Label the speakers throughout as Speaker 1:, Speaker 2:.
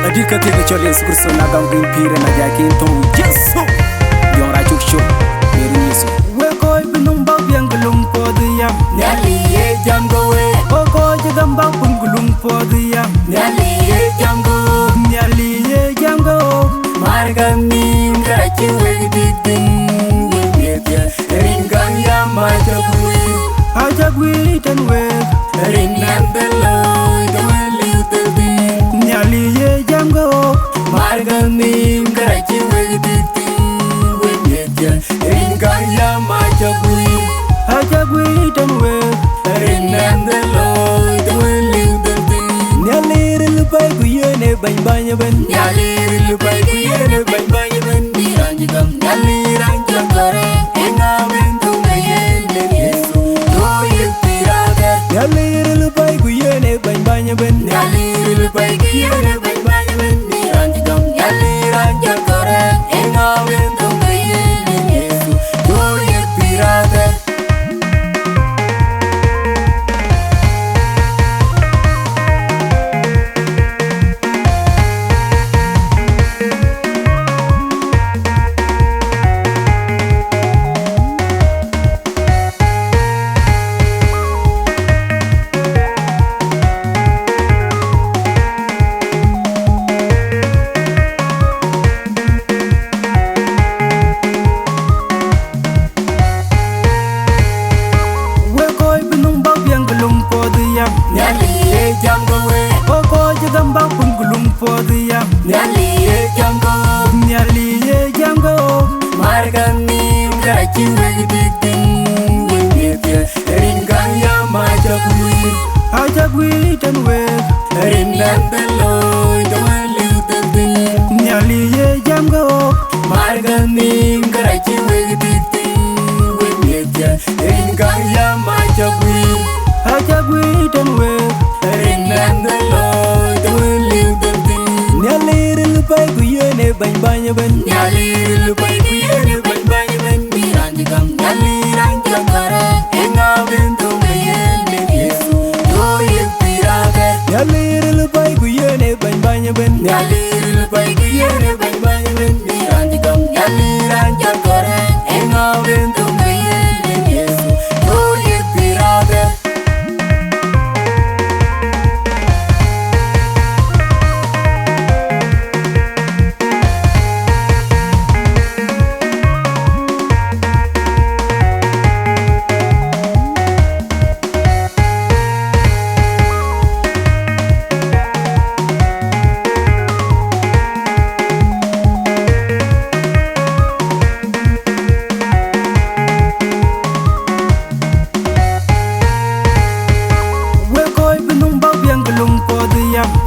Speaker 1: Adika take a chole skurso na gambin pire na jakin to Yesu. Yora chuk shuk meri Yesu. We ko binum ba bianglum podiyam. Nyali ye jamgo we. Ko jigamba bungulum podiyam. Nyali ye jamgo. Nyali ye jamgo. Margami ngachi we didin. We get ringang ya majabui. Ajagui tan we. Rinandelo the we little bit. Nyali ye jamgo. Margami ngachi we didin. We get ringang ya majabui. Ajagui tan we. Rinandelo the we little bit. Nyali rilupai kuyene bany bany ben. Nyali rilupai kuyene bany bany ben. Biranjigam nyali ranjang kore. Engamen tungayen Yesu. Doye pirade. Nyali rilupai kuyene bany bany ben. Nyali rilupai kuyene bany bany ben. Biranjigam nyali ranjang kore. Engamen tungayen Yesu. Doye pirade. Nyali ye jamgo we. Ko jigamba bungulum podiyam. Nyali ye jamgo. Nyali ye jamgo. Margami ngachi we didin. We get ringang ya majabui. Ajagui tan we. Rinandelo the we little bit. Nyali ye jamgo. Margami ngachi we didin. We get ringang ya majabui. Ajagui tan we. Rinandelo the we little bit. Nyali rilupai kuyene bany bany ben. Nyali rilupai kuyene bany bany ben. Biranjigam nyali ranjang kore. Engamen tungayen Yesu. Doye pirade. Nyali rilupai kuyene bany bany ben. Nyali rilupai kuyene bany bany ben. Biranjigam nyali ranjang kore. Engamen tungayen Yesu. Doye pirade.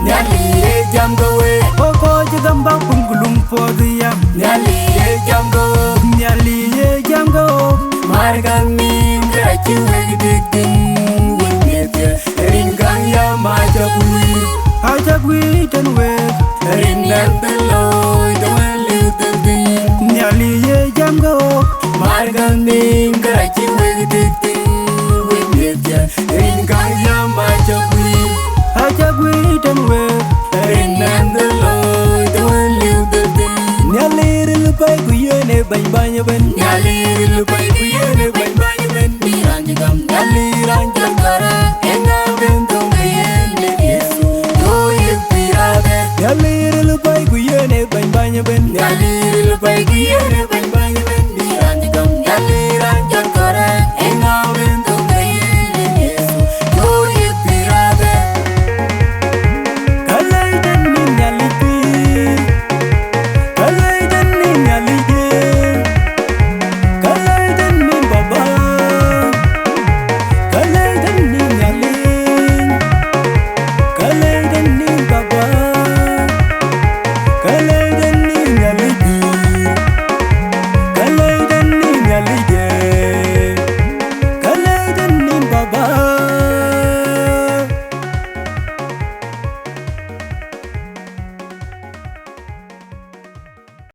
Speaker 1: Nyali ye jamgo we. Ko jigamba bungulum podiyam. Nyali ye jamgo. Nyali ye jamgo. Margami ngachi we didin. We get ringang ya majabui. Ajagui tan we. Rinandelo the we little bit. Nyali ye jamgo. Margami ngachi we didin. We get ringang ya majabui. Ajagui tan we. Rinandelo the we little bit. Nyali rilupai kuyene bany bany ben. Nyali